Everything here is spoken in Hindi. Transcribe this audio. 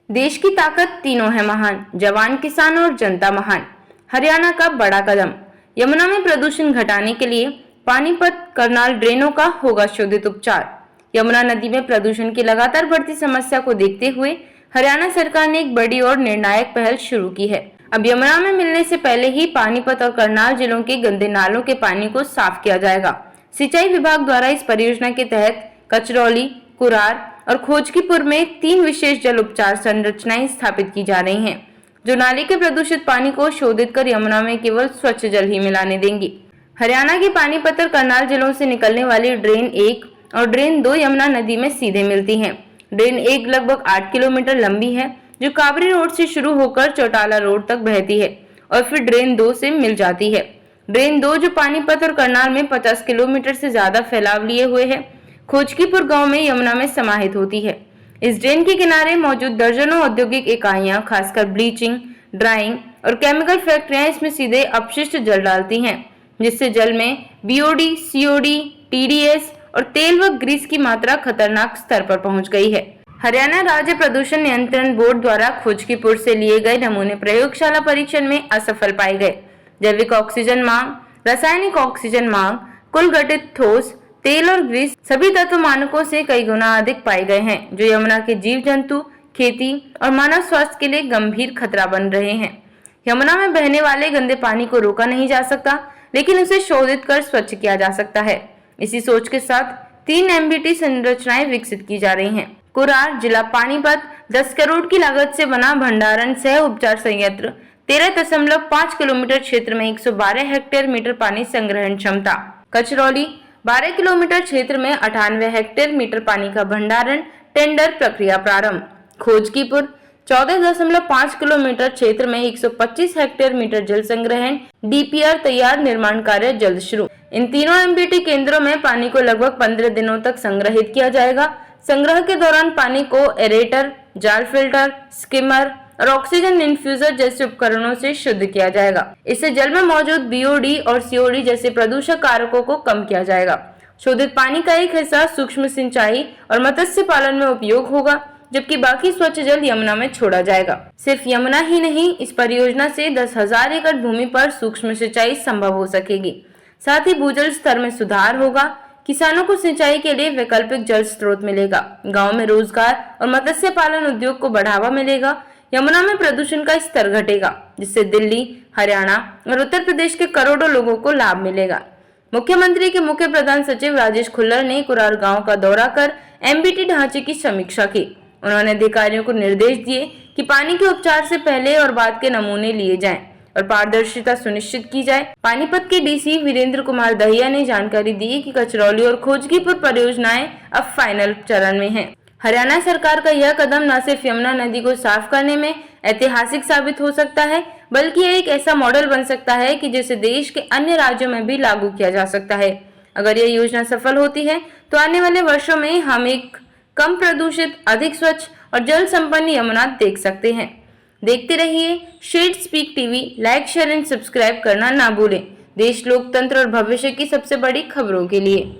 देश की ताकत तीनों है महान, जवान, किसान और जनता महान। हरियाणा का बड़ा कदम। यमुना में प्रदूषण घटाने के लिए पानीपत करनाल ड्रेनों का होगा शोधित उपचार। यमुना नदी में प्रदूषण की लगातार बढ़ती समस्या को देखते हुए हरियाणा सरकार ने एक बड़ी और निर्णायक पहल शुरू की है। अब यमुना में मिलने से पहले ही पानीपत और करनाल जिलों के गंदे नालों के पानी को साफ किया जाएगा। सिंचाई विभाग द्वारा इस परियोजना के तहत कचरौली, कुरार और खोजकीपुर में 3 विशेष जल उपचार संरचनाएं स्थापित की जा रही हैं, जो नाले के प्रदूषित पानी को शोधित कर यमुना में केवल स्वच्छ जल ही मिलाने देंगी। हरियाणा के पानीपत और करनाल जिलों से निकलने वाली ड्रेन 1 और ड्रेन 2 यमुना नदी में सीधे मिलती हैं। ड्रेन 1 लगभग 8 किलोमीटर लंबी है, जो काबरी रोड से शुरू होकर चौटाला रोड तक बहती है और फिर ड्रेन 2 से मिल जाती है। ड्रेन 2 जो पानीपत और करनाल में 50 किलोमीटर से ज्यादा फैलाव लिए हुए है, खोजकीपुर गांव में यमुना में समाहित होती है। इस ड्रेन के किनारे मौजूद दर्जनों औद्योगिक इकाइयां, खासकर ब्लीचिंग, ड्राइंग और केमिकल फैक्ट्रियां इसमें सीधे अपशिष्ट जल डालती हैं, जिससे जल में बीओडी, सीओडी, टीडीएस और तेल व ग्रीस की मात्रा खतरनाक स्तर पर पहुंच गई है। हरियाणा राज्य प्रदूषण नियंत्रण बोर्ड द्वारा खोजकीपुर से लिए गए नमूने प्रयोगशाला परीक्षण में असफल पाए गए। जैविक ऑक्सीजन मांग, रासायनिक ऑक्सीजन मांग, कुल गठित ठोस, तेल और ग्रीस सभी तत्व मानकों से कई गुना अधिक पाए गए हैं, जो यमुना के जीव जंतु, खेती और मानव स्वास्थ्य के लिए गंभीर खतरा बन रहे हैं। यमुना में बहने वाले गंदे पानी को रोका नहीं जा सकता, लेकिन उसे शोधित कर स्वच्छ किया जा सकता है। इसी सोच के साथ 3 एमबीटी संरचनाएं विकसित की जा रही हैं। कुरार जिला पानीपत 10 करोड़ की लागत से बना भंडारण सह उपचार संयंत्र 13.5 किलोमीटर क्षेत्र में 112 हेक्टेयर मीटर पानी संग्रहण क्षमता। कचरौली 12 किलोमीटर क्षेत्र में 98 हेक्टेयर मीटर पानी का भंडारण, टेंडर प्रक्रिया प्रारंभ। खोजकीपुर 14.5 किलोमीटर क्षेत्र में 125 हेक्टेयर मीटर जल संग्रहण, डीपीआर तैयार, निर्माण कार्य जल्द शुरू। इन तीनों एमबीटी केंद्रों में पानी को लगभग 15 दिनों तक संग्रहित किया जाएगा। संग्रह के दौरान पानी को एरेटर, जाल फिल्टर, स्किमर और ऑक्सीजन इन्फ्यूजर जैसे उपकरणों से शुद्ध किया जाएगा। इससे जल में मौजूद बीओडी और सीओडी जैसे प्रदूषक कारकों को कम किया जाएगा। शोधित पानी का एक हिस्सा सूक्ष्म सिंचाई और मत्स्य पालन में उपयोग होगा, जबकि बाकी स्वच्छ जल यमुना में छोड़ा जाएगा। सिर्फ यमुना ही नहीं, इस परियोजना से 10,000 एकड़ भूमि पर सूक्ष्म सिंचाई संभव हो सकेगी। साथ ही भूजल स्तर में सुधार होगा, किसानों को सिंचाई के लिए वैकल्पिक जल स्रोत मिलेगा, गाँव में रोजगार और मत्स्य पालन उद्योग को बढ़ावा मिलेगा। यमुना में प्रदूषण का स्तर घटेगा, जिससे दिल्ली, हरियाणा और उत्तर प्रदेश के करोड़ों लोगों को लाभ मिलेगा। मुख्यमंत्री के मुख्य प्रधान सचिव राजेश खुल्लर ने कुरार गांव का दौरा कर एमबीटी ढांचे की समीक्षा की। उन्होंने अधिकारियों को निर्देश दिए कि पानी के उपचार से पहले और बाद के नमूने लिए जाएं और पारदर्शिता सुनिश्चित की जाए। पानीपत के डीसी वीरेंद्र कुमार दहिया ने जानकारी दी कि कचरौली और खोजकीपुर परियोजनाएं अब फाइनल चरण में हैं। हरियाणा सरकार का यह कदम न सिर्फ यमुना नदी को साफ करने में ऐतिहासिक साबित हो सकता है, बल्कि यह एक ऐसा मॉडल बन सकता है कि जिसे देश के अन्य राज्यों में भी लागू किया जा सकता है। अगर यह योजना सफल होती है तो आने वाले वर्षों में हम एक कम प्रदूषित, अधिक स्वच्छ और जल संपन्न यमुना देख सकते हैं। देखते रहिए shed speak TV. Like, share and subscribe करना ना भूलें। देश, लोकतंत्र और भविष्य की सबसे बड़ी खबरों के लिए।